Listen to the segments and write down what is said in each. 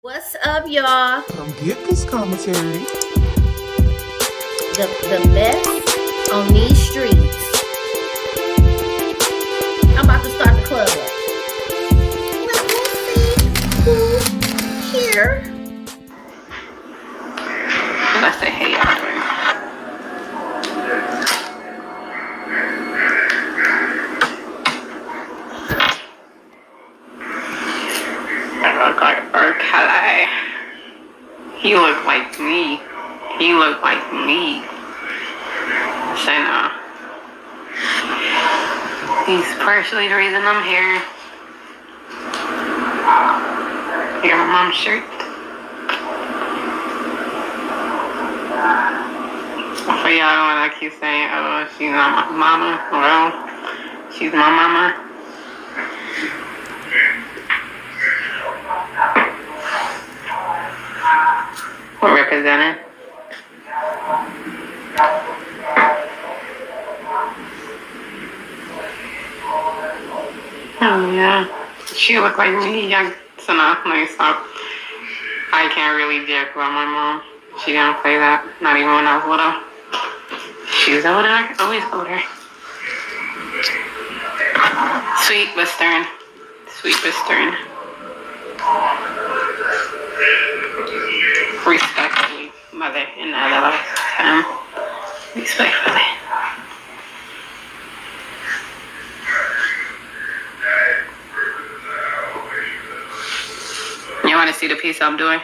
What's up, y'all? Come get this commentary. The mess on these streets. I'm about to start the club up. Let me see who's here. Let's say hey, y'all. He look like me. He look like me. Say no. He's partially the reason I'm here. Hear my mom's shirt. For y'all when I keep saying, oh, she's not my mama. Well, she's my mama. We're representing. Oh yeah, she look like me. Yeah, so now let me stop. I can't really joke about my mom. She didn't play that. Not even when I was little. She's older, always older. Sweet but stern. Sweet but stern. Respectfully, mother in that lifetime. Respectfully. You want to see the piece I'm doing?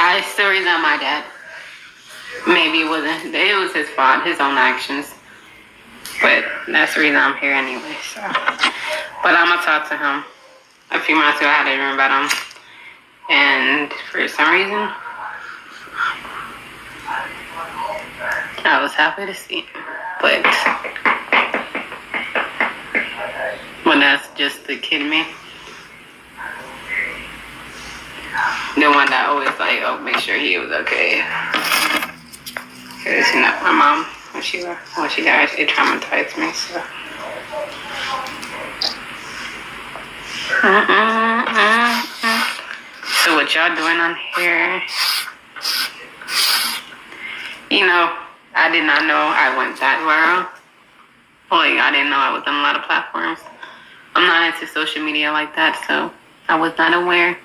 I still resent my dad. Maybe it was his fault, his own actions. But that's the reason I'm here anyway, so. But I'm gonna talk to him. A few months ago I had a dream about him. And for some reason, I was happy to see him. But that's just the kid in me. The one that always like, oh, make sure he was okay. Because, you know, my mom, when she died, it traumatized me, so. So what y'all doing on here? You know, I did not know I went that viral. Like, I didn't know I was on a lot of platforms. I'm not into social media like that, so I was not aware.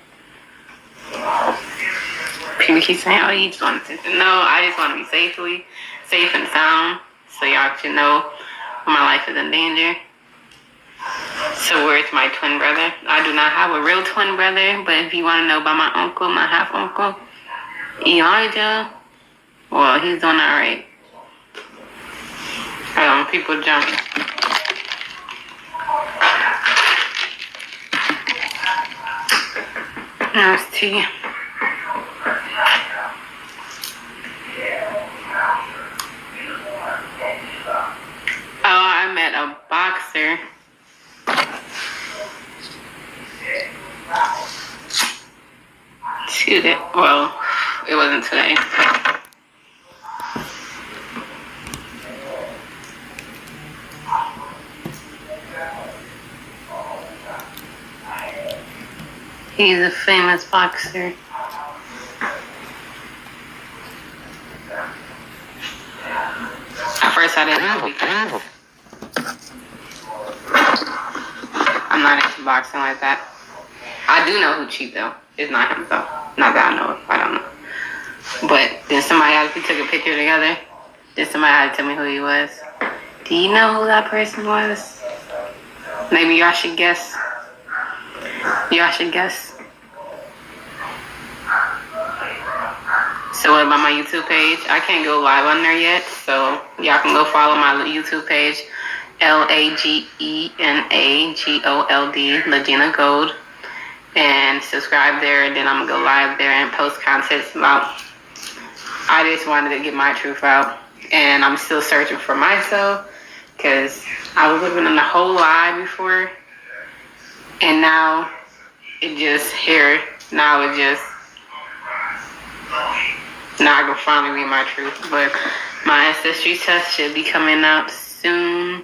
People keep saying, oh, you just want to... No, I just want to be safe and sound, so y'all should know when my life is in danger. So where's my twin brother? I do not have a real twin brother, but if you want to know about my uncle, my half-uncle, Elijah, well, he's doing all right. People jump. Nice tea. Oh, I met a boxer. Today. Well, it wasn't today. He's a famous boxer. At first I didn't know because I'm not into boxing like that. I do know who cheat though. It's not him though. Not that I know. I don't know. But then we took a picture together. Then somebody had to tell me who he was. Do you know who that person was? Maybe y'all should guess. Y'all should guess. So what about my YouTube page? I can't go live on there yet, so y'all can go follow my YouTube page, LAGENA LEGENA Gold, and subscribe there. And then I'm gonna go live there and post content about I just wanted to get my truth out, and I'm still searching for myself because I was living in a whole lie before, and now it just here. Now it just now I can finally read my truth. But my ancestry test should be coming out soon,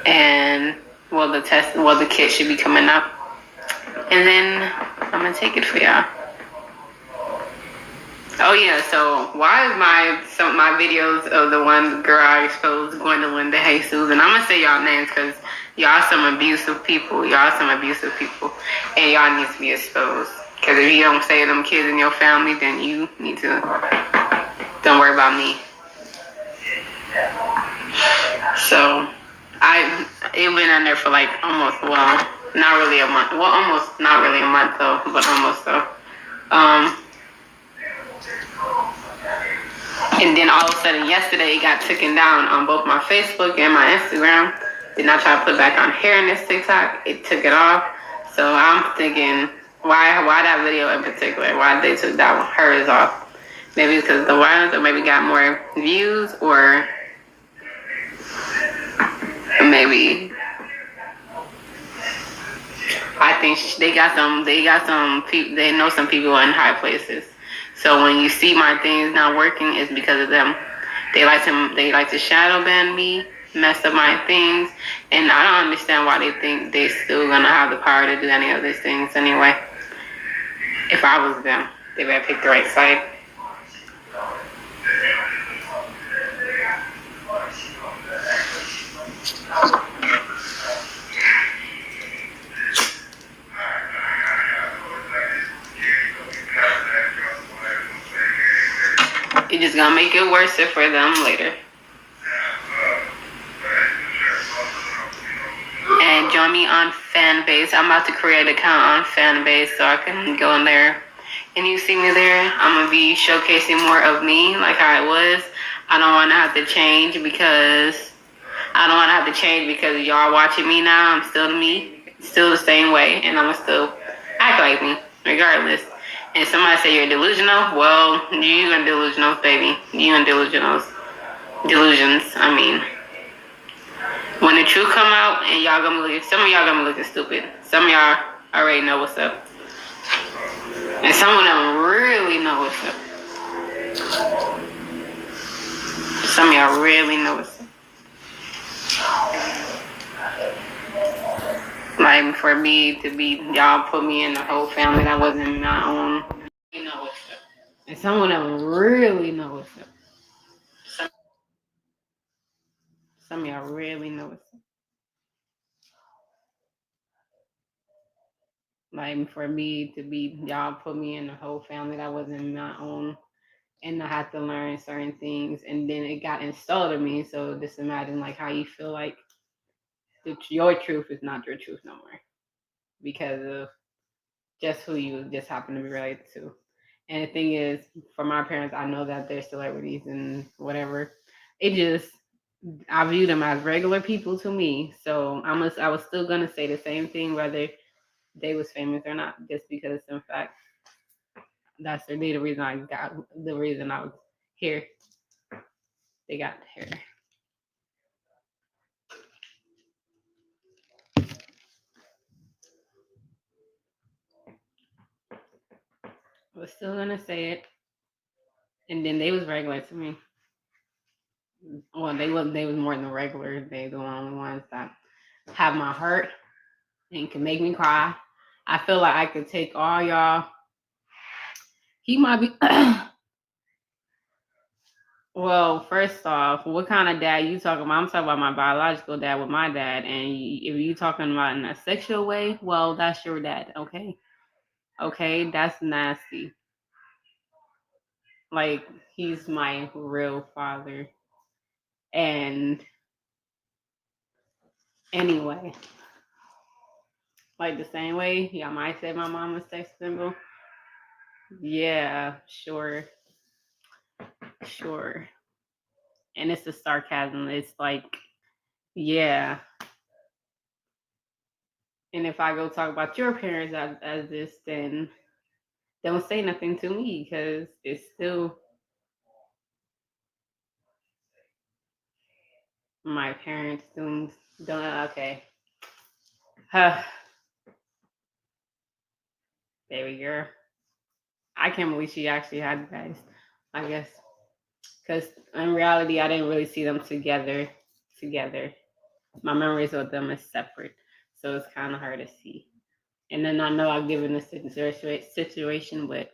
and the kit should be coming up, and then I'm gonna take it for y'all. Oh yeah, so why is some of my videos of the one girl I exposed, Gwendolyn de Jesus, and I'm gonna say y'all names because y'all some abusive people, and y'all need to be exposed. Because if you don't say them kids in your family, then you need to, don't worry about me. So, it been on there for like almost, well, not really a month. Well, almost, not really a month though, but almost though. And then all of a sudden yesterday it got taken down on both my Facebook and my Instagram. Then I tried to put back on hair in this TikTok. It took it off. So I'm thinking, why that video in particular? Why they took that one, hers off? Maybe because the ones, or maybe got more views, or maybe I think they know some people in high places. So when you see my things not working, it's because of them. They like to shadow ban me, mess up my things, and I don't understand why they think they still gonna have the power to do any of these things anyway. If I was them, they better pick the right side. You're just gonna make it worse for them later. And join me on Fanbase. I'm about to create an account on Fanbase so I can go in there. And you see me there, I'm gonna be showcasing more of me like how it was. I don't wanna have to change because y'all watching me now. I'm still me, still the same way, and I'm gonna still act like me, regardless. And somebody say you're delusional, well, you and delusionals, baby. You and delusions, I mean. When the truth come out and y'all gonna be looking, some of y'all gonna be looking stupid. Some of y'all already know what's up. And some of them really know what's up. Some of y'all really know what's up. Like for me to be, y'all put me in the whole family that wasn't my own. You know what's up. And some of them really know what's up. Some of y'all really know what's up. Like for me to be, y'all put me in the whole family that wasn't my own. And I had to learn certain things, and then it got installed in me. So just imagine like how you feel like your truth is not your truth no more because of just who you just happen to be related to. And the thing is, for my parents, I know that they're celebrities and whatever. I view them as regular people to me. So I was still gonna say the same thing whether they was famous or not, just because in fact that's the reason I was here. They got here. I was still gonna say it, and then they was regular to me. Well, they was more than regular. They the only ones that have my heart and can make me cry. I feel like I could take all y'all. He might be. Well, first off, what kind of dad you talking about? I'm talking about my biological dad with my dad, and if you talking about in a sexual way, well, that's your dad, okay? Okay, that's nasty. Like he's my real father, and anyway, like the same way y'all might say my mom was sex symbol. Yeah, sure. And it's the sarcasm. It's like, yeah. And if I go talk about your parents as this, then don't say nothing to me because it's still My parents don't okay. Baby girl. I can't believe she actually had you guys. I guess because in reality, I didn't really see them together. My memories of them is separate, so it's kind of hard to see. And then I know I've given this situation, but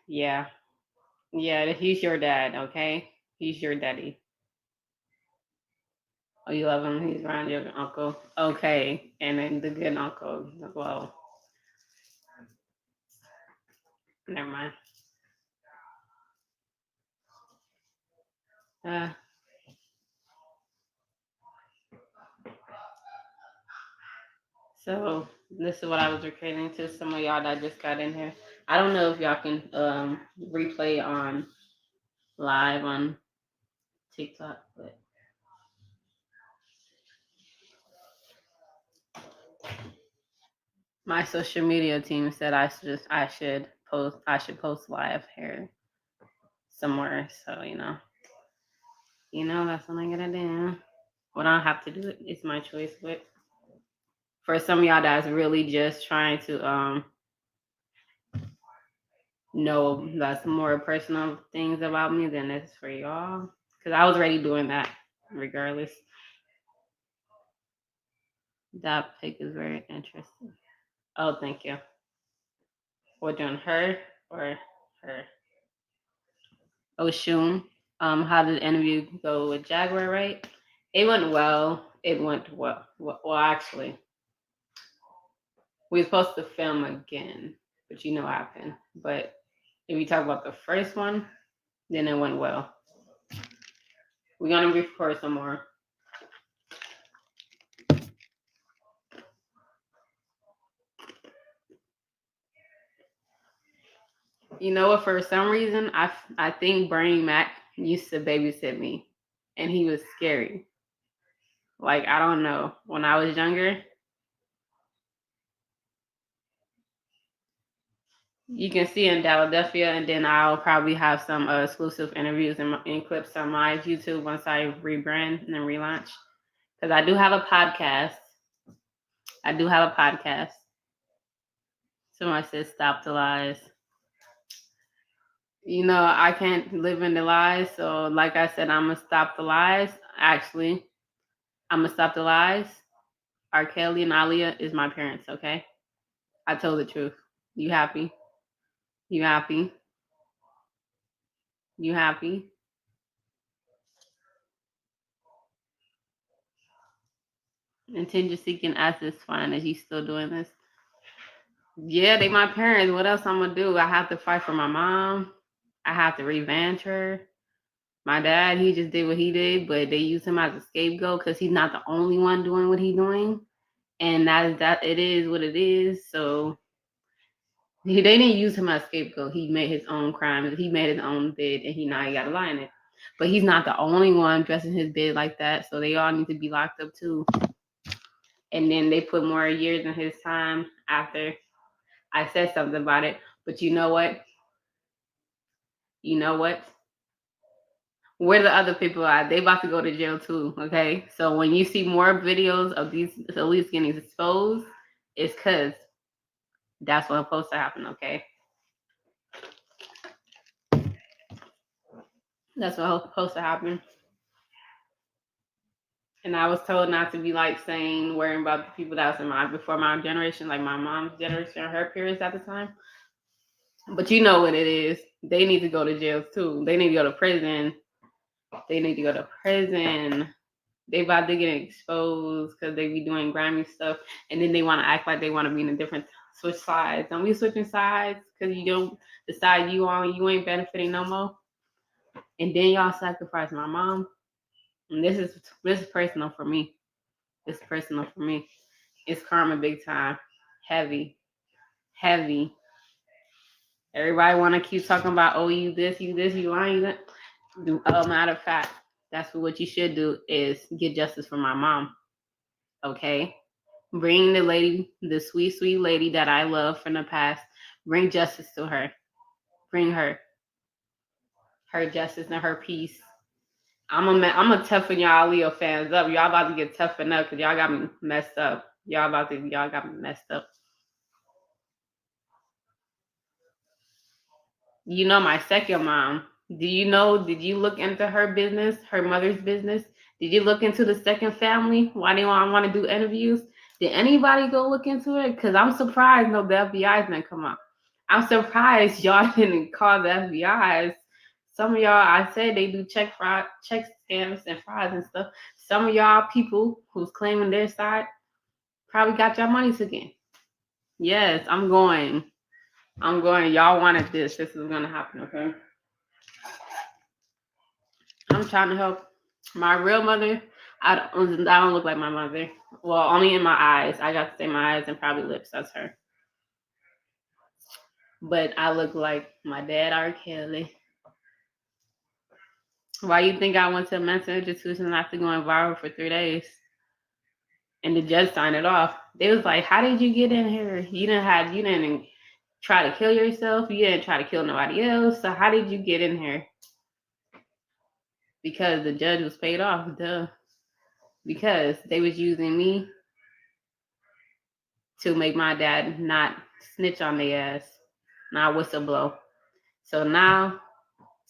yeah, he's your dad, okay? He's your daddy. Oh, you love him. He's around your uncle, okay? And then the good uncle, well, never mind. Uh, So this is what I was recording to some of y'all that just got in here. I don't know if y'all can replay on live on TikTok, but my social media team said I should post live here somewhere. So that's what I'm gonna do. What I don't have to do it. It's my choice. But for some of y'all that's really just trying to know that's more personal things about me, then it's for y'all. Because I was already doing that regardless. That pic is very interesting. Oh, thank you. We're doing her or her? Oh, Shun. How did the interview go with Jaguar, right? It went well. Well, actually, we were supposed to film again, but you know what happened. But if you talk about the first one, then it went well. We're gonna record some more. You know what? For some reason, I think Bernie Mack used to babysit me, and he was scary. Like, I don't know. When I was younger, you can see in Philadelphia, and then I'll probably have some exclusive interviews and clips on my YouTube once I rebrand and then relaunch. Because I do have a podcast. Someone says, stop the lies. I can't live in the lies. So, like I said, I'm going to stop the lies. Actually, I'm going to stop the lies. R. Kelly and Aaliyah is my parents, okay? I told the truth. You happy? You happy? You happy? Attention seeking ass is fine. Is you still doing this? Yeah, they my parents. What else I'm gonna do? I have to fight for my mom. I have to revenge her. My dad, he just did what he did, but they use him as a scapegoat because he's not the only one doing what he's doing, and that. It is what it is. So they didn't use him as a scapegoat. He made his own crimes. He made his own bid, and he got to lie in it. But he's not the only one dressing his bid like that. So they all need to be locked up too. And then they put more years in his time after I said something about it. But you know what? Where the other people are, they about to go to jail too, okay? So when you see more videos of these elites getting exposed, it's because that's what's supposed to happen, okay? That's what's supposed to happen. And I was told not to be worrying about the people that was before my generation, like my mom's generation, her parents at the time. But you know what it is. They need to go to jail too. They need to go to prison. They about to get exposed because they be doing grimy stuff, and then they want to act like they want to be in a different switch sides. Don't be switching sides because you don't decide you ain't benefiting no more. And then y'all sacrifice my mom. And this is personal for me. It's personal for me. It's karma big time. Heavy. Everybody want to keep talking about, oh, you this, you lying. Matter of fact, that's what you should do is get justice for my mom. Okay? Bring the sweet, sweet lady that I love from the past. Bring justice to her. Bring her. her justice and her peace. I'm a toughen y'all Leo fans up. Y'all about to get toughened up because y'all got me messed up. Y'all got me messed up. You know my second mom. Did you look into her business, her mother's business? Did you look into the second family? Why do you want to do interviews? Did anybody go look into it? Because I'm surprised the FBI's didn't come up. I'm surprised y'all didn't call the FBI's. Some of y'all, I said they do check scams and frauds and stuff. Some of y'all people who's claiming their side probably got your money taken. Yes, I'm going. Y'all wanted this. This is going to happen, okay? I'm trying to help my real mother. I don't look like my mother. Well, only in my eyes. I got to say my eyes and probably lips. That's her. But I look like my dad, R. Kelly. Why you think I went to a mental institution after going viral for 3 days? And the judge signed it off. They was like, "How did you get in here? You didn't try to kill yourself. You didn't try to kill nobody else. So how did you get in here?" Because the judge was paid off. Duh. Because they was using me to make my dad not snitch on their ass, not whistleblow. So now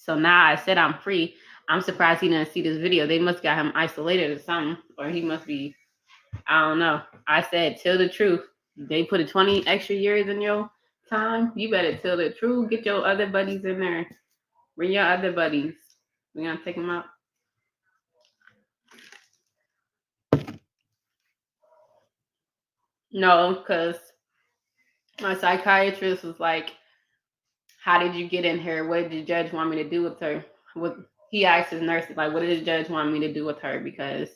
I said I'm free. I'm surprised he didn't see this video. They must got him isolated or something, or he must be, I don't know. I said, tell the truth. They put 20 extra years in your time. You better tell the truth. Get your other buddies in there. Bring your other buddies. We're going to take them out. No, because my psychiatrist was like, how did you get in here? What did the judge want me to do with her? He asked his nurse, like, what did the judge want me to do with her? Because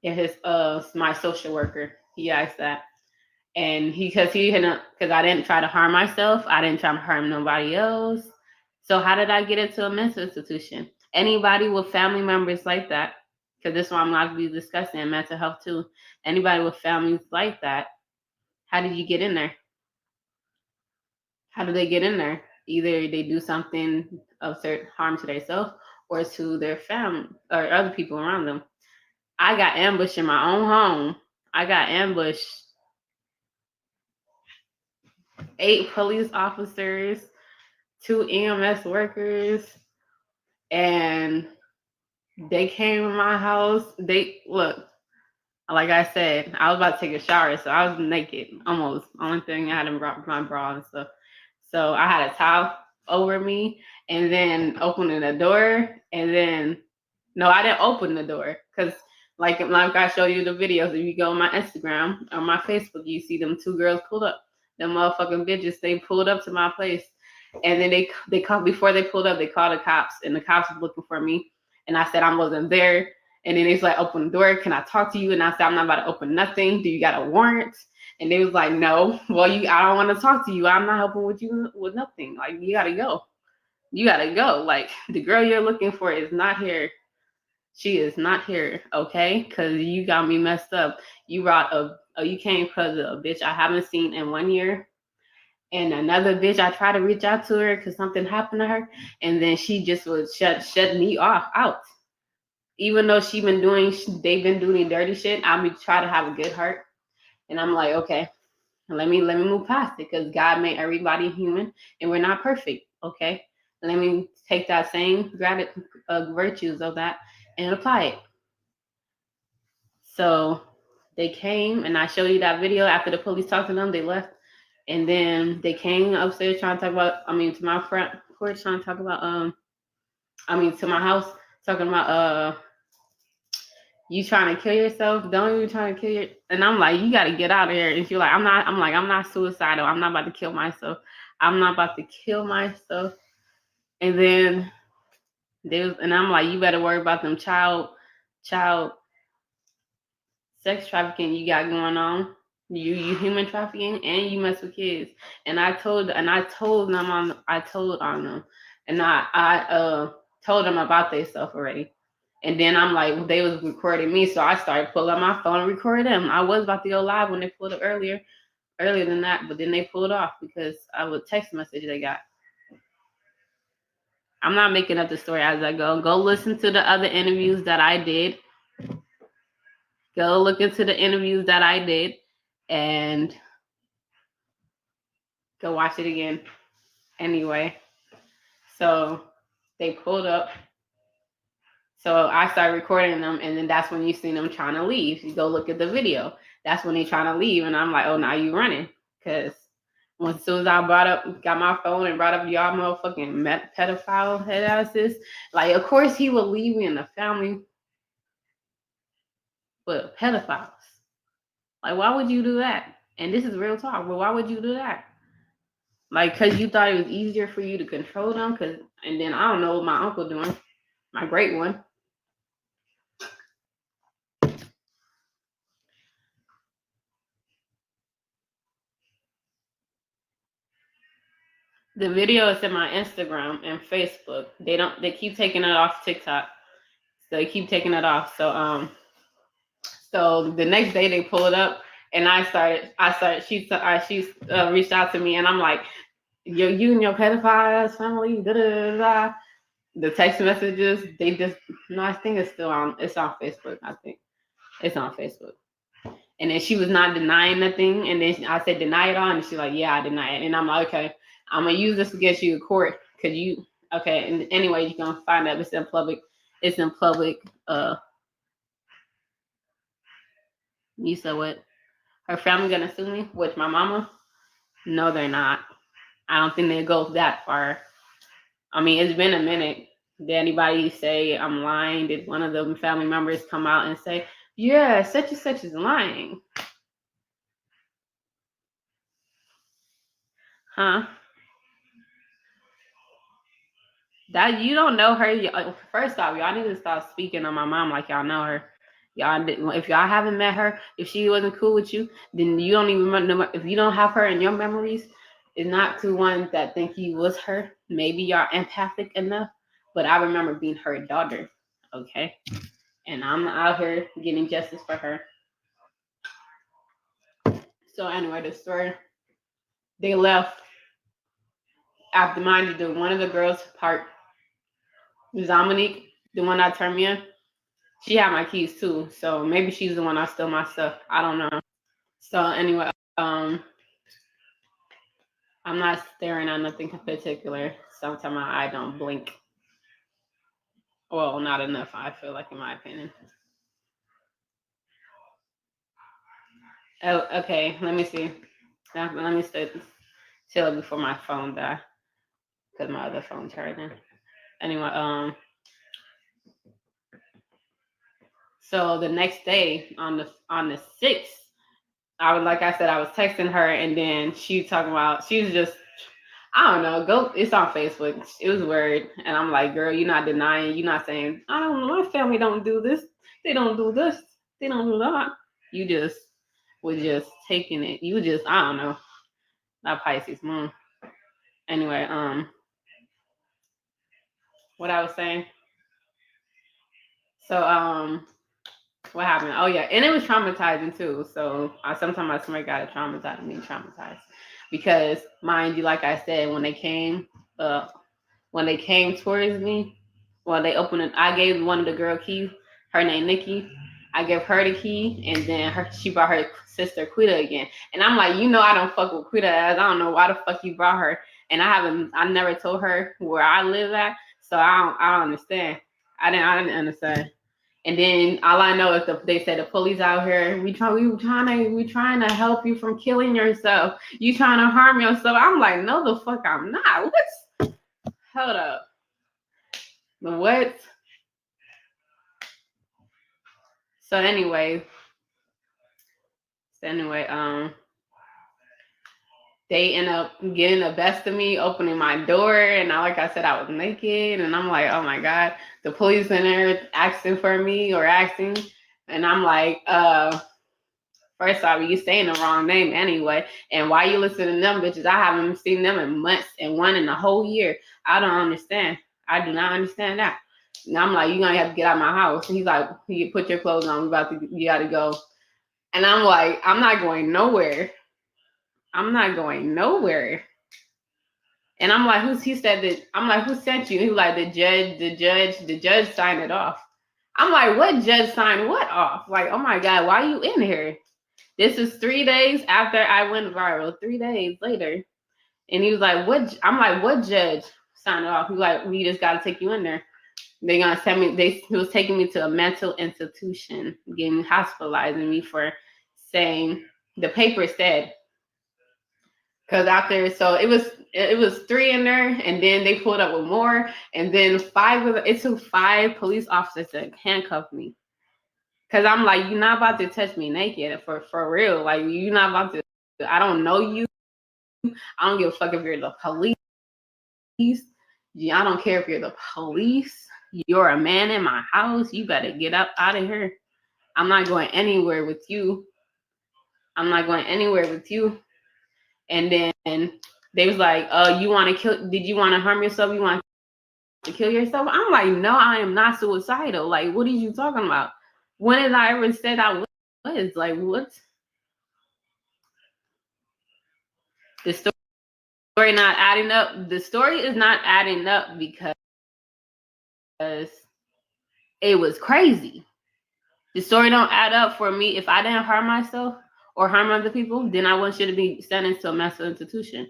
my social worker, he asked that. And because I didn't try to harm myself, I didn't try to harm nobody else. So how did I get into a mental institution? Anybody with family members like that, because this one I'm not going to be discussing mental health too. Anybody with families like that, how did you get in there? How do they get in there? Either they do something of certain harm to themselves or to their family or other people around them. I got ambushed in my own home. I got ambushed. 8 police officers, 2 EMS workers, and they came in my house. Look, like I said, I was about to take a shower, so I was naked almost. Only thing I had in my bra and stuff. So I had a towel over me, and then opening the door, and then no, I didn't open the door because like I showed you the videos. If you go on my Instagram or my Facebook, you see them 2 girls pulled up. Them motherfucking bitches, they pulled up to my place, and then they called before they pulled up. They called the cops, and the cops was looking for me, and I said I wasn't there. And then it's like, open the door. Can I talk to you? And I said, I'm not about to open nothing. Do you got a warrant? And they was like, no. Well, I don't want to talk to you. I'm not helping with you with nothing. Like, you got to go. You got to go. Like, the girl you're looking for is not here. She is not here, okay? Because you got me messed up. You came because of a bitch I haven't seen in 1 year. And another bitch, I tried to reach out to her because something happened to her. And then she just was shut me out. Even though they've been doing dirty shit, I try to have a good heart. And I'm like, okay, let me move past it because God made everybody human and we're not perfect, okay? Let me take that same virtues of that and apply it. So they came and I showed you that video after the police talked to them, they left. And then they came upstairs trying to talk about, to my front porch trying to talk about, to my house talking about, you trying to kill yourself? Don't you trying to kill And I'm like, you got to get out of here. And she's like, I'm not suicidal. I'm not about to kill myself. I'm not about to kill myself. And then and I'm like, you better worry about them child sex trafficking you got going on. You human trafficking and you mess with kids. And I told on them, and I told them about their stuff already. And then I'm like, they was recording me, so I started pulling up my phone and recording them. I was about to go live when they pulled it earlier than that, but then they pulled off because I would text message they got. I'm not making up the story as I go. Go listen to the other interviews that I did. Go look into the interviews that I did and go watch it again. Anyway, so they pulled up. So I started recording them, and then that's when you see them trying to leave. You go look at the video. That's when they trying to leave, and I'm like, oh, now you running. Because as soon as I got my phone and brought up y'all motherfucking pedophile head asses, like, of course he would leave me in the family with pedophiles. Like, why would you do that? And this is real talk, but why would you do that? Like, because you thought it was easier for you to control them? And then I don't know what my uncle doing, my great one. The video is in my Instagram and Facebook. They keep taking it off TikTok. So they keep taking it off. So the next day they pull it up, and she reached out to me, and I'm like, you and your pedophile family, da da da. The text messages, I think it's on Facebook. I think it's on Facebook. And then she was not denying nothing, and then I said, deny it all, and she's like, yeah, I deny it. And I'm like, okay, I'm gonna use this against you in court. Okay, and anyway, you can find out it's in public. You said what? Her family gonna sue me? With my mama? No, they're not. I don't think they go that far. I mean, it's been a minute. Did anybody say I'm lying? Did one of the family members come out and say, yeah, such and such is lying? Huh? That you don't know her. First off, y'all need to stop speaking on my mom like y'all know her. If y'all haven't met her, if she wasn't cool with you, then you don't even remember. If you don't have her in your memories, it's not to ones that think you was her. Maybe y'all empathic enough, but I remember being her daughter. Okay, and I'm out here getting justice for her. So anyway, the story. They left after, mind you, one of the girls part. Dominique, the one that turned me in. She had my keys too, so maybe she's the one that stole my stuff. I don't know. So anyway, I'm not staring at nothing in particular. Sometimes my eye don't blink. Well, not enough, I feel like, in my opinion. Oh, okay, let me see. Let me stay chill before my phone die, because my other phone charging. Anyway, so the next day on the 6th, like I said, I was texting her, and then she was just, I don't know, it's on Facebook. It was weird. And I'm like, girl, you're not denying, you're not saying, I don't know, my family don't do this. They don't do this. They don't do that. You just was just taking it. You just, I don't know. That Pisces moon. Anyway, what I was saying. So, what happened? Oh yeah, and it was traumatizing too. So sometimes I swear God, it traumatized me, because mind you, like I said, when they came towards me, well, they opened it. I gave one of the girl keys. Her name Nikki. I gave her the key, and then she brought her sister Quita again. And I'm like, I don't fuck with Quita, as I don't know why the fuck you brought her. And I never told her where I live at, so I don't understand. I didn't understand. And then all I know is they said the police out here. We trying to help you from killing yourself. You trying to harm yourself. I'm like, no, the fuck, I'm not. Hold up. What? So anyway, they end up getting the best of me, opening my door, and like I said, I was naked, and I'm like, oh my God, the police in there asking for me and I'm like, first off, you saying the wrong name anyway, and why you listening to them bitches? I haven't seen them in months, and one in a whole year. I don't understand. I do not understand that. And I'm like, you're gonna have to get out of my house. And he's like, you put your clothes on, you gotta go. And I'm like, I'm not going nowhere. I'm not going nowhere. And I'm like, he said that, I'm like, who sent you? He was like, the judge signed it off. I'm like, what judge signed what off? Like, oh my God, why are you in here? This is 3 days after I went viral, 3 days later. And he was like, what? I'm like, what judge signed it off? He was like, we just got to take you in there. They're going to send me, he was taking me to a mental institution, getting hospitalizing me for saying, the paper said, because after, so it was 3 in there, and then they pulled up with more, and then it took 5 police officers to handcuff me. Because I'm like, you're not about to touch me naked, for real. Like, you're not about to, I don't know you. I don't give a fuck if you're the police. I don't care if you're the police. You're a man in my house. You better get up out of here. I'm not going anywhere with you. I'm not going anywhere with you. And then they was like, you want to kill? Did you want to harm yourself? You want to kill yourself? I'm like, no, I am not suicidal. Like, what are you talking about? When did I ever said I was? Like, what? The story not adding up. The story is not adding up because it was crazy. The story don't add up for me. If I didn't harm myself or harm other people, then I want you to be sentenced to a mental institution.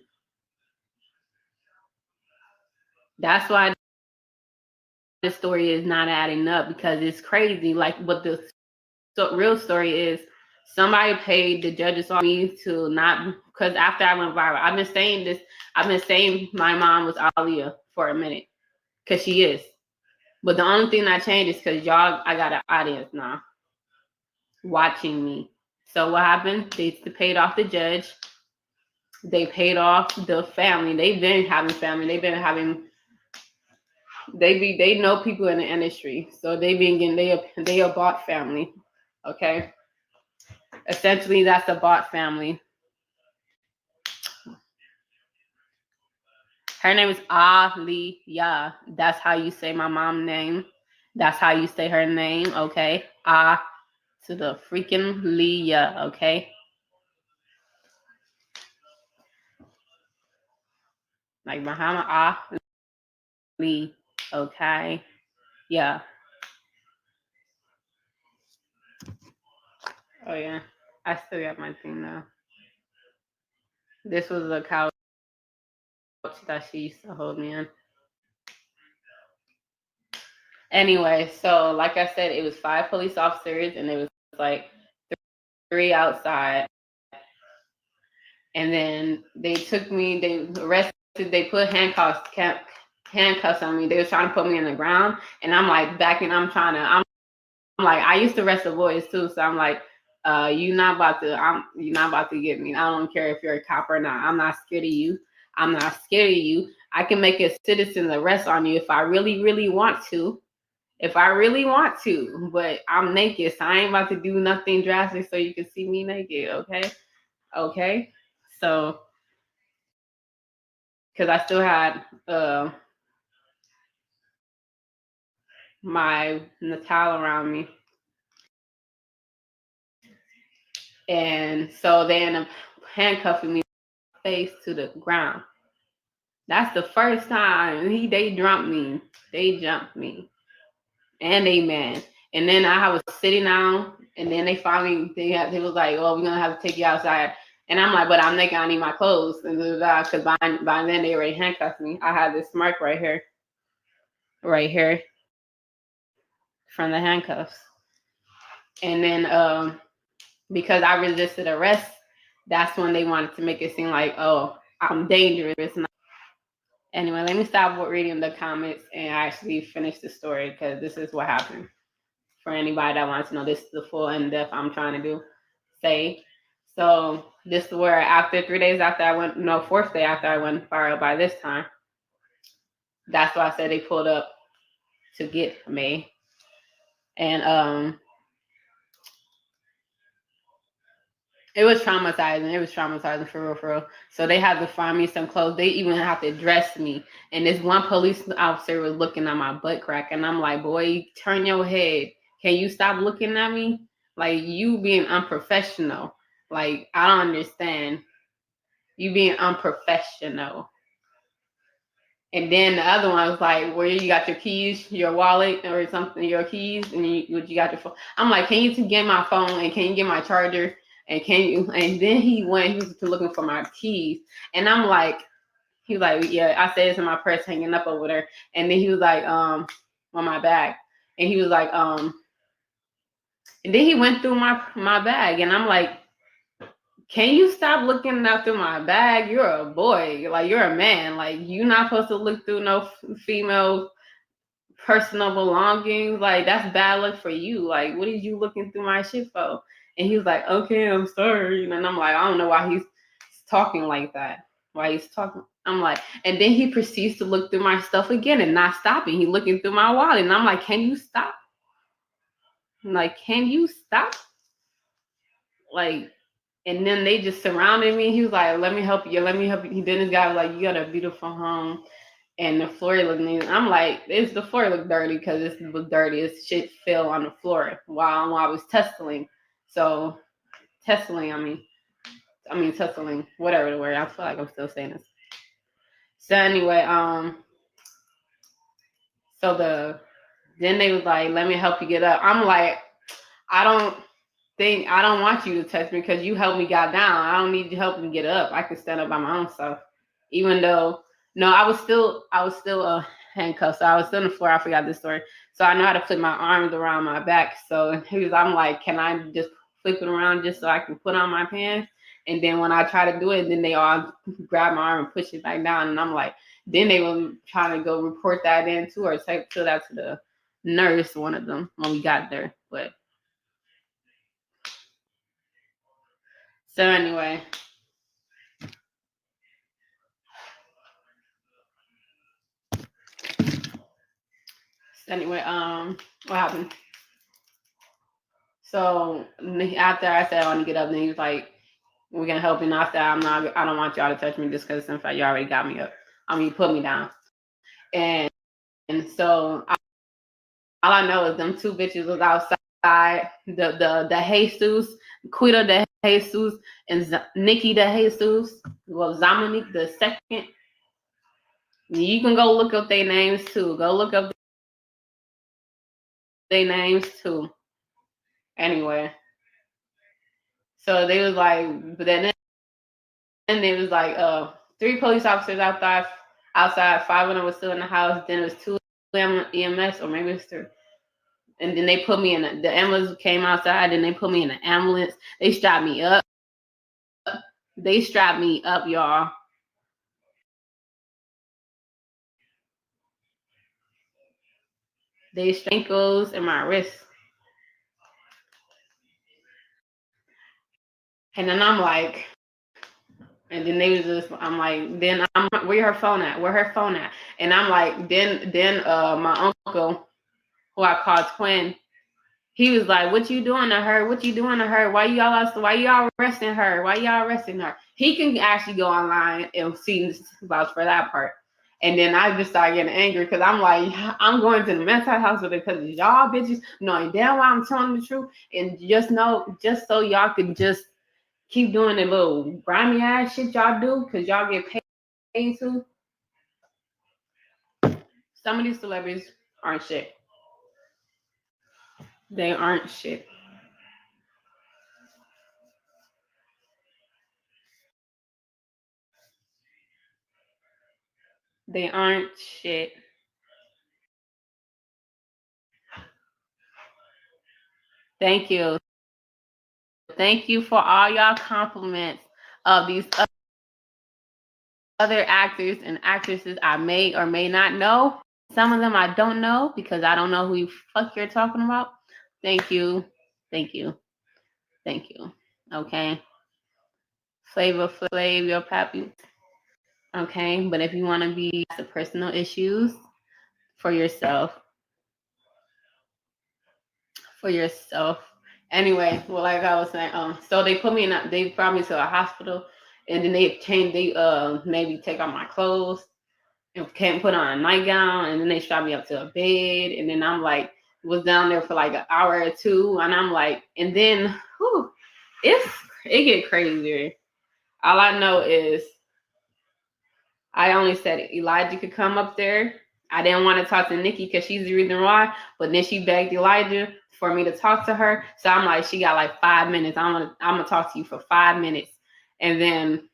That's why the story is not adding up, because it's crazy. Like, what the real story is, somebody paid the judges on me to not, because after I went viral, I've been saying my mom was Aliyah for a minute, because she is. But the only thing that changed is because I got an audience now watching me. So what happened? They paid off the judge. They paid off the family. They've been having family. They know people in the industry. So they've been getting, they a bought family. Okay. Essentially, that's a bought family. Her name is Aliyah. That's how you say my mom's name. That's how you say her name. Okay. To the freaking Leah. Okay. Like Muhammad Ali. Okay. Yeah. Oh yeah. I still got my thing though. This was the couch that she used to hold me in. Anyway, so like I said, it was 5 police officers, and it was like 3 outside. And then they took me, they arrested, they put handcuffs on me. They was trying to put me in the ground, and I'm like backing, I'm like, I used to wrestle boys too, so I'm like, you're not about to get me. I don't care if you're a cop or not. I'm not scared of you. I'm not scared of you. I can make a citizen arrest on you if I really, really want to. If I really want to, but I'm naked, so I ain't about to do nothing drastic so you can see me naked, okay? Okay? So, because I still had my Natal around me. And so they ended up handcuffing me face to the ground. That's the first time they jumped me. They jumped me. And they man. And then I was sitting down, and then they finally they was like, "Oh, we're gonna have to take you outside." And I'm like, "But I'm naked. I need my clothes." And because by then they already handcuffed me. I had this mark right here from the handcuffs. And then because I resisted arrest, that's when they wanted to make it seem like, oh, I'm dangerous. Anyway, let me stop reading the comments and actually finish the story, because this is what happened. For anybody that wants to know, this is the full in-depth I'm trying to say. So this is where after 3 days after I went, no, 4th day after I went viral by this time, that's why I said they pulled up to get me. And it was traumatizing. It was traumatizing for real. So they had to find me some clothes. They even had to dress me. And this one police officer was looking at my butt crack. And I'm like, boy, turn your head. Can you stop looking at me? Like, you being unprofessional. Like, I don't understand. You being unprofessional. And then the other one was like, where you got your keys, your wallet, or something, your keys, and you got your phone. I'm like, can you get my phone and can you get my charger? And can you? And then he was looking for my keys, and I'm like, he was like, yeah, I said it's in my purse hanging up over there. And then he was like, on my bag, and he was like, and then he went through my bag, and I'm like, can you stop looking out through my bag? You're a boy, like you're a man, like you're not supposed to look through no female personal belongings. Like that's bad luck for you. Like what are you looking through my shit for? And he was like, okay, I'm sorry. And I'm like, I don't know why he's talking like that. Why he's talking. I'm like, and then he proceeds to look through my stuff again and not stopping. He looking through my wallet, and I'm like, can you stop? I'm like, can you stop? Like. And then they just surrounded me. He was like, let me help you. Let me help you. Then this guy was like, you got a beautiful home. And the floor looked neat. I'm like, the floor looked dirty because it was dirty. This shit fell on the floor while I was tussling. So, tussling, tussling, whatever the word. I feel like I'm still saying this. So anyway, then they was like, let me help you get up. I'm like, I don't want you to touch me because you helped me get down. I don't need you helping me get up. I can stand up by my own self. Even though, no, I was still handcuffed. So I was still on the floor. I forgot this story. So I know how to flip my arms around my back. So I'm like, can I just flip it around just so I can put on my pants? And then when I try to do it, then they all grab my arm and push it back down. And I'm like, then they were trying to go report that in too, or tell that to the nurse, one of them, when we got there. But so anyway. What happened? So after I said I want to get up, then he was like, we're gonna help you. And after I don't want y'all to touch me just because in fact you already got me up. You put me down. And so all I know is them two bitches was outside. The Jesus, Quita de Jesus, and Nikki de Jesus. Well, Zamanique the second. You can go look up their names too. Go look up their names too. Anyway. So they was like, but then there was like 3 police officers outside. 5 of them was still in the house. Then it was 2 EMS, or maybe it's 3. And then they put me in the ambulance came outside. Then they put me in the ambulance. They strapped me up. Y'all. They strapped ankles and my wrists. And then I'm like, and then they was just, I'm like, then where her phone at? Where her phone at? And I'm like, then my uncle, who I call Twin, he was like, what you doing to her? What you doing to her? Why y'all arresting her? Why y'all arresting her? He can actually go online and see about for that part. And then I just started getting angry because I'm like, I'm going to the mental hospital because y'all bitches knowing damn well I'm telling the truth. And just so y'all can just keep doing the little grimy ass shit y'all do because y'all get paid to. Some of these celebrities aren't shit. They aren't shit. They aren't shit. Thank you. Thank you for all y'all compliments of these other actors and actresses I may or may not know. Some of them I don't know because I don't know who you fuck you're talking about. Thank you. Thank you. Thank you. Okay. Flavor Flav, your pappy. Okay. But if you want to be the personal issues for yourself. Anyway, well, like I was saying, so they brought me to a hospital, and then they maybe take off my clothes and can't put on a nightgown, and then they strap me up to a bed, and then I'm like, was down there for like an hour or 2, and I'm like, and then, it get crazier. All I know is I only said Elijah could come up there. I didn't want to talk to Nikki because she's the reason why. But then she begged Elijah for me to talk to her. So I'm like, she got like 5 minutes. I'm gonna talk to you for 5 minutes. And then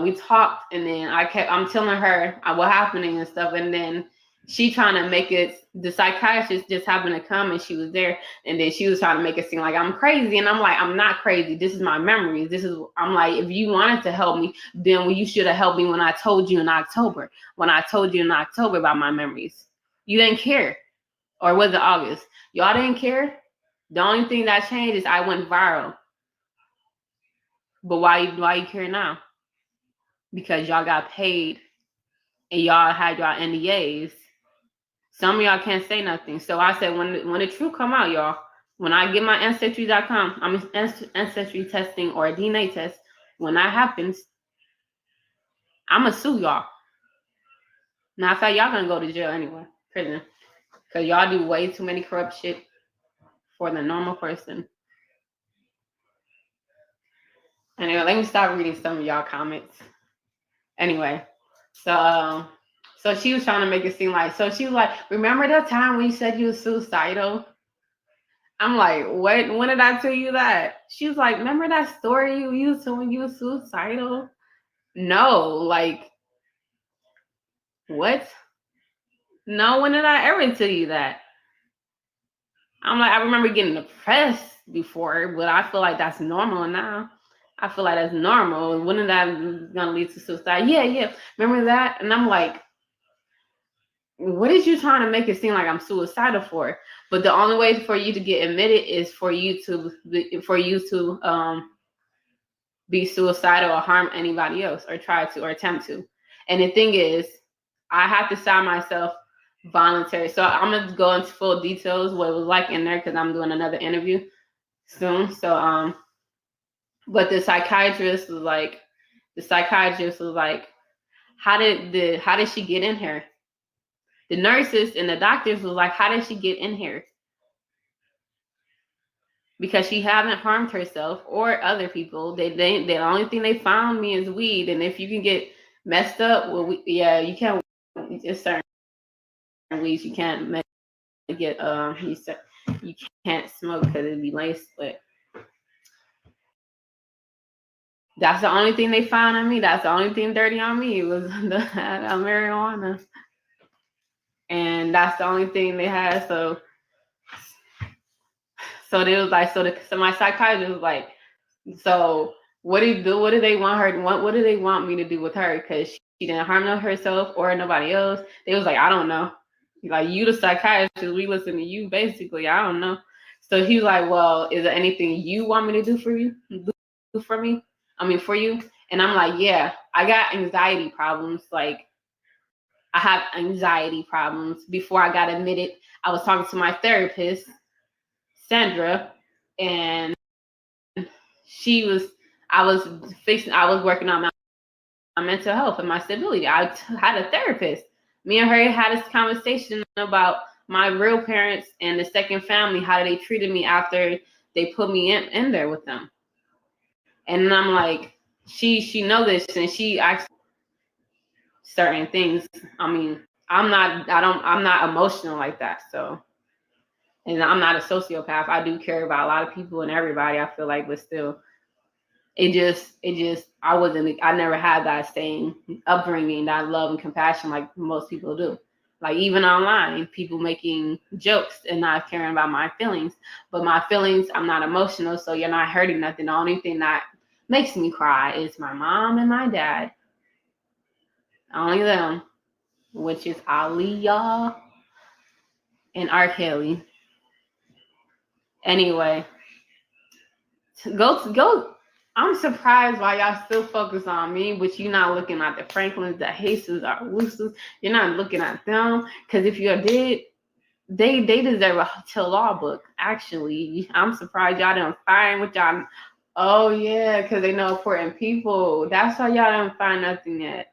we talked, and then I'm telling her what happening and stuff, and then she trying to make it, the psychiatrist just happened to come and she was there, and then she was trying to make it seem like I'm crazy, and I'm like, I'm not crazy. This is my memories. I'm like, if you wanted to help me, then you should have helped me when I told you in October. When I told you in October about my memories, you didn't care. Or was it August? Y'all didn't care. The only thing that changed is I went viral. But why you care now? Because y'all got paid and y'all had y'all NDAs. Some of y'all can't say nothing. So I said, when the truth come out, y'all, when I get my ancestry.com, I mean ancestry testing or a DNA test, when that happens, I'ma sue y'all. Now, in fact, y'all gonna go to jail anyway, prison, because y'all do way too many corrupt shit for the normal person. Anyway, let me stop reading some of y'all comments. Anyway, so she was trying to make it seem like, so she was like, remember that time when you said you were suicidal? I'm like, what? When did I tell you that? She was like, remember that story you used to when you were suicidal? No, like, what? No, when did I ever tell you that? I'm like, I remember getting depressed before, but I feel like that's normal now. I feel like that's normal. When is that gonna lead to suicide? Yeah. Remember that? And I'm like, what is you trying to make it seem like I'm suicidal for? But the only way for you to get admitted is for you to be suicidal or harm anybody else or try to or attempt to. And the thing is, I have to sign myself voluntary. So I'm gonna go into full details what it was like in there because I'm doing another interview soon. So but the psychiatrist was like, how did she get in here? The nurses and the doctors was like, how did she get in here? Because she haven't harmed herself or other people. The only thing they found me is weed. And if you can get messed up, well, you can't. It's certain weeds you can't get. You can't smoke because it'd be laced. But that's the only thing they found on me. That's the only thing dirty on me was the marijuana, and that's the only thing they had. So they was like, so my psychiatrist was like, so what do you do? What do they want her? What do they want me to do with her? Because she didn't harm herself or nobody else. They was like, I don't know. Like, you the psychiatrist, we listen to you basically. I don't know. So he was like, well, is there anything you want me to do for you? Do for me? I mean, for you? And I'm like, yeah, I got anxiety problems. Like, I have anxiety problems. Before I got admitted, I was talking to my therapist, Sandra, and I was working on my mental health and my stability. I had a therapist. Me and her had this conversation about my real parents and the second family, how they treated me after they put me in there with them. And I'm like, she knows this, and she asked certain things. I mean, I'm not emotional like that. So, and I'm not a sociopath. I do care about a lot of people and everybody, I feel like, but still, it just I never had that same upbringing, that love and compassion like most people do. Like, even online, people making jokes and not caring about my feelings. But my feelings, I'm not emotional, so you're not hurting nothing. The only thing that makes me cry is my mom and my dad. Only them, which is Aaliyah and R. Kelly. Anyway, go. I'm surprised why y'all still focus on me, but you're not looking at the Franklins, the Jesus, or Woosters. You're not looking at them, because if you did, they deserve a till law book. Actually, I'm surprised y'all didn't find what y'all. Oh yeah, because they know important people. That's why y'all didn't find nothing yet.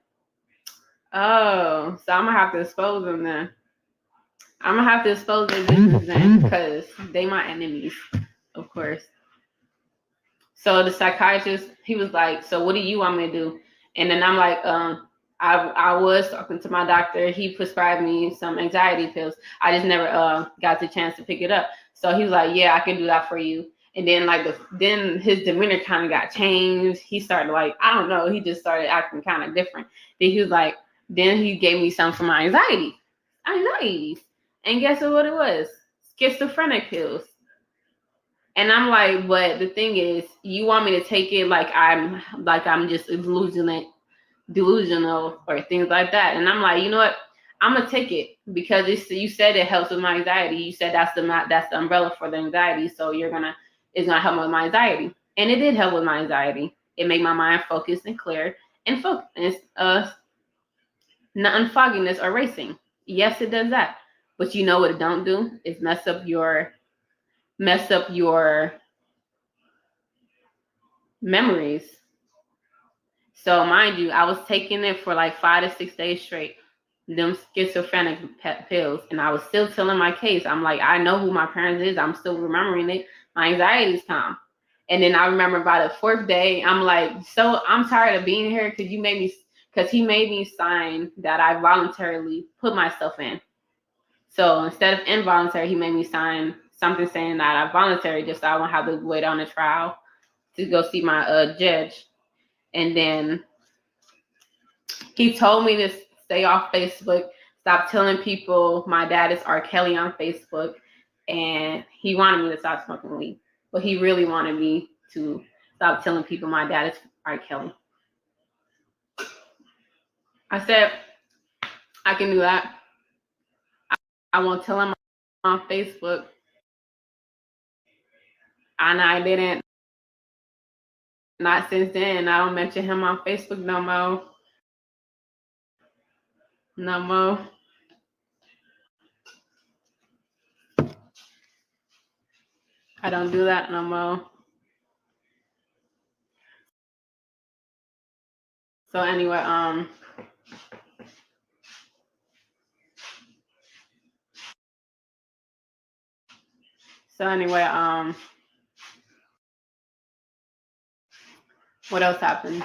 Oh, so I'm gonna have to expose them then. I'm gonna have to expose their business then, because they my enemies, of course. So the psychiatrist, he was like, so what do you want me to do? And then I'm like, I was talking to my doctor. He prescribed me some anxiety pills. I just never got the chance to pick it up. So he was like, yeah, I can do that for you. And then then his demeanor kind of got changed. He started like, I don't know, he just started acting kind of different. Then he was like, then he gave me some for my anxieties. And guess what it was? Schizophrenic pills. And I'm like, but the thing is, you want me to take it like I'm just delusional or things like that. And I'm like, you know what? I'm gonna take it because you said it helps with my anxiety. You said that's the umbrella for the anxiety. So it's gonna help with my anxiety, and it did help with my anxiety. It made my mind focused and clear and focused, not fogginess or racing. Yes, it does that. But you know what it don't do? Is mess up your memories. So mind you, I was taking it for like 5 to 6 days straight, them schizophrenic pills, and I was still telling my case. I'm like, I know who my parents is. I'm still remembering it. My anxiety's calm. And then I remember by the 4th day, I'm like, so I'm tired of being here because he made me sign that I voluntarily put myself in. So instead of involuntary, he made me sign something saying that I voluntarily, just so I won't have to wait on the trial to go see my judge. And then he told me to stay off Facebook, stop telling people my dad is R. Kelly on Facebook, and he wanted me to stop smoking weed. But he really wanted me to stop telling people my dad is R. Kelly. I said, I can do that. I won't tell him on Facebook. And I didn't. Not since then. I don't mention him on Facebook no more. No more. I don't do that no more. So anyway, what else happened?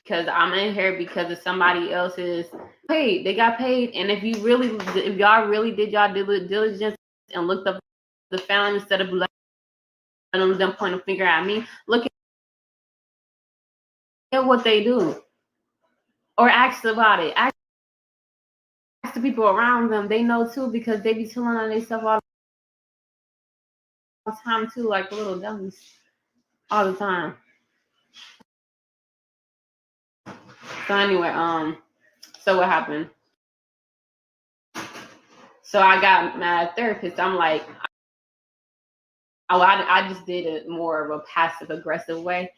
Because I'm in here because of somebody else's paid. They got paid, and if y'all really did y'all diligence and looked up the family instead of letting them point a finger at me, look at what they do, or ask about it. Ask the people around them. They know too because they be telling on themselves all the time too, like little dummies, all the time. So anyway, so what happened? So I got my therapist. I'm like, I just did it more of a passive aggressive way.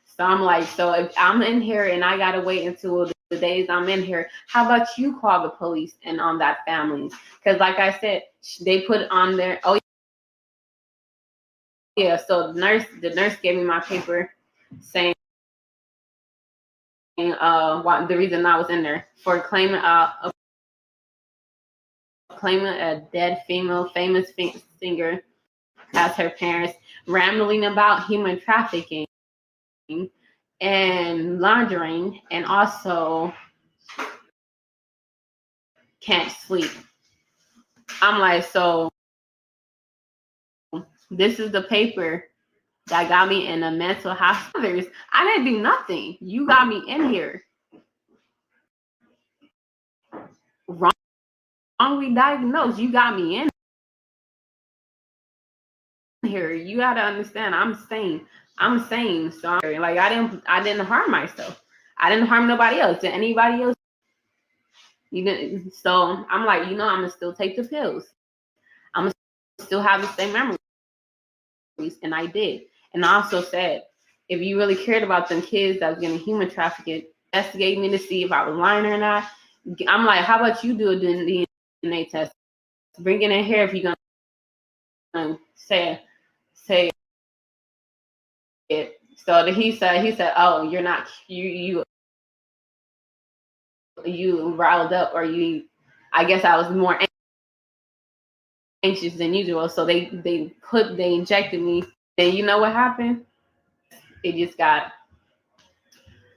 So I'm like, so if I'm in here and I gotta wait until the days I'm in here, how about you call the police and on that family? Because like I said, they put on there. Oh yeah. So the nurse gave me my paper saying what the reason I was in there for claiming a dead female famous singer as her parents, rambling about human trafficking and laundering, and also can't sleep. I'm like, so this is the paper that got me in a mental hospital. I didn't do nothing. You got me in here. Wrongly diagnosed. You got me in here. You got to understand. I'm sane. So like I didn't harm myself. I didn't harm nobody else. Did anybody else? You didn't. So I'm like, I'm gonna still take the pills. I'm gonna still have the same memories, and I did. And I also said, if you really cared about them kids that was getting human trafficked, investigate me to see if I was lying or not. I'm like, how about you do a DNA test? Bring it in here if you're gonna say it. So he said, oh, you're not you riled up, or I guess I was more anxious than usual. So they injected me. Then you know what happened?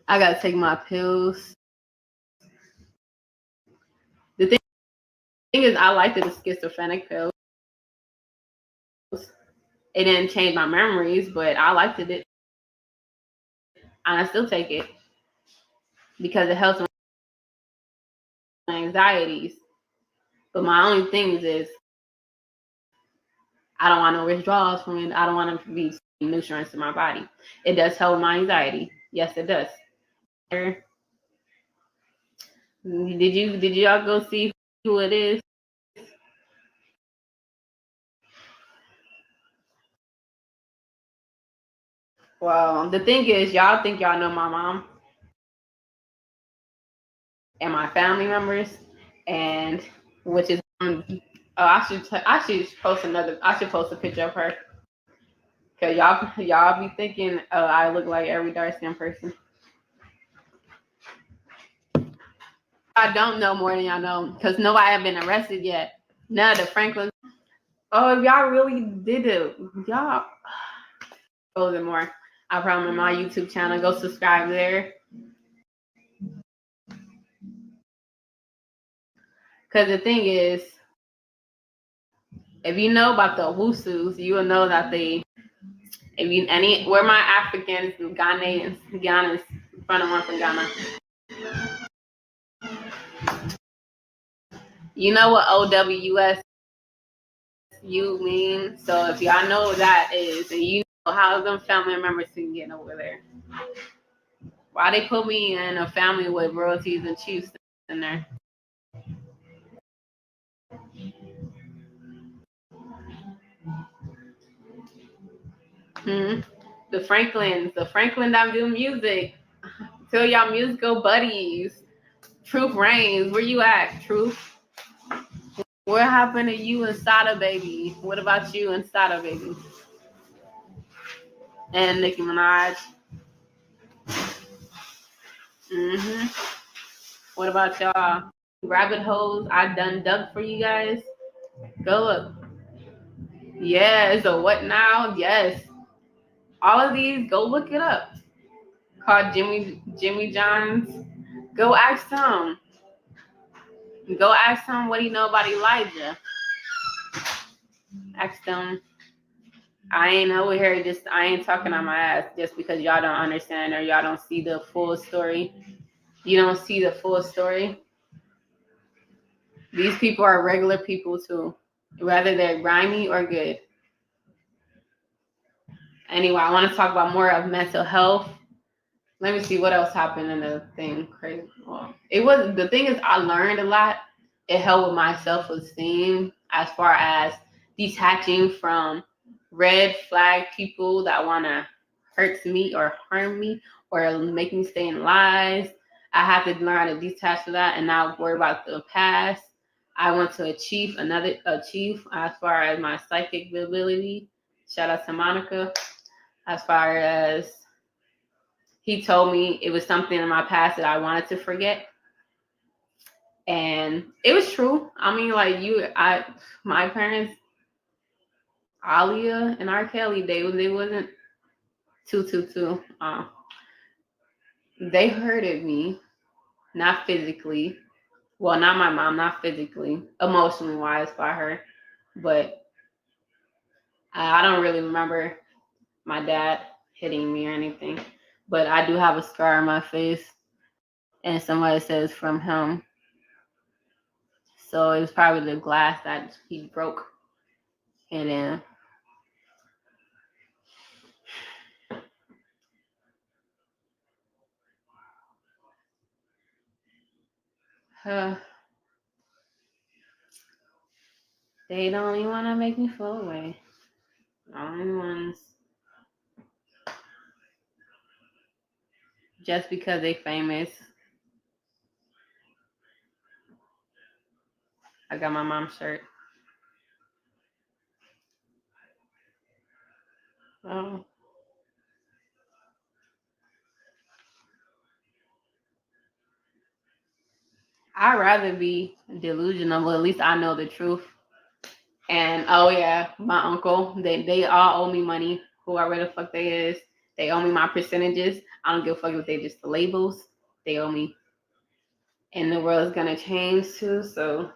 I gotta take my pills. The thing is, I liked the schizophrenic pills. It didn't change my memories, but I liked it. And I still take it because it helps with my anxieties. But my only thing is I don't want no withdrawals from it. I don't want to be nutrients in my body. It does help with my anxiety. Yes, it does. Did y'all go see who it is? Well, the thing is, y'all think y'all know my mom and my family members, and which is I should post a picture of her, cause y'all be thinking I look like every dark skinned person. I don't know more than y'all know, cause nobody have been arrested yet. None of the Franklin. Oh, if y'all really did it, y'all. Oh, the more. I promise my YouTube channel. Go subscribe there. Cause the thing is, if you know about the Wusus, you will know that where my Africans, Ghanaians, front of one from Ghana. You know what OWS you mean? So if y'all know what that is, and you know how them family members can get over there. Why they put me in a family with royalties and chiefs in there? The Franklin that do music. Tell y'all musical buddies. Truth reigns. Where you at, Truth? What happened to you and Sada Baby? What about you and Sada Baby? And Nicki Minaj. What about y'all? Rabbit holes I done dug for you guys. Go look. Yes, a what now? Yes. All of these, go look it up. Called Jimmy John's. Go ask him. Go ask him what he know about Elijah. Ask them. I ain't over here I ain't talking on my ass just because y'all don't understand or y'all don't see the full story. You don't see the full story. These people are regular people too, whether they're grimy or good. Anyway, I want to talk about more of mental health. Let me see what else happened in the thing. Crazy. Well, the thing is I learned a lot. It helped with my self-esteem as far as detaching from red flag people that want to hurt me or harm me or make me stay in lies. I have to learn how to detach from that and not worry about the past. I want to achieve as far as my psychic ability. Shout out to Monica. As far as he told me it was something in my past that I wanted to forget. And it was true. I mean, like my parents, Alia and R. Kelly, they wasn't too. They hurted me, not physically. Well, not my mom, not physically, emotionally wise by her, but I don't really remember my dad hitting me or anything. But I do have a scar on my face, and somebody says from him. So it was probably the glass that he broke. And then they don't even want to make me flow away. The only ones. Just because they famous. I got my mom's shirt. Oh. I'd rather be delusional, but at least I know the truth. And oh yeah, my uncle, they all owe me money, whoever the fuck they is. They owe me my percentages. I don't give a fuck if they just the labels. They owe me. And the world's gonna change too, so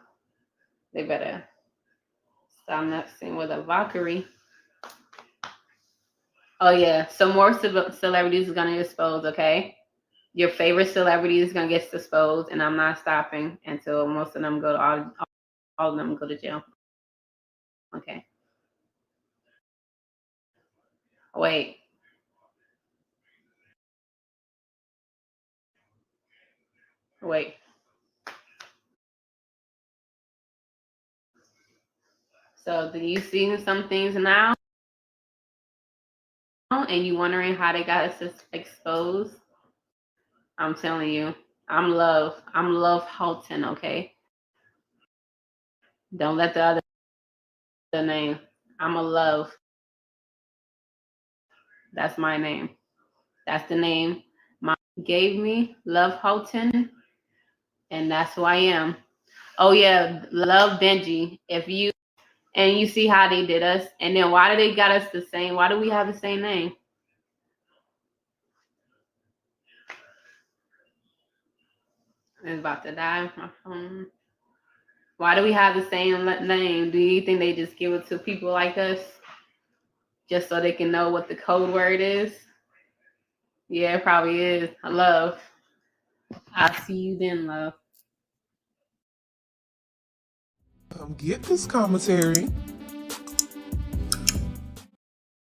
they better stop messing with a Valkyrie. Oh yeah, some more celebrities are gonna expose, okay? Your favorite celebrity is gonna get exposed, and I'm not stopping until most of them go to all of them go to jail. Okay. Wait. So do you see some things now? And you wondering how they got us exposed? I'm telling you, I'm Love Houghton, okay? Don't let the other name. I'm a Love. That's my name. That's the name my gave me, Love Houghton, and that's who I am. Oh yeah, Love Benji. If you and you see how they did us, and then why do they got us the same? Why do we have the same name? It's about to die. My phone. Why do we have the same name? Do you think they just give it to people like us just so they can know what the code word is? Yeah, it probably is. Love. I'll see you then, Love. Get this commentary.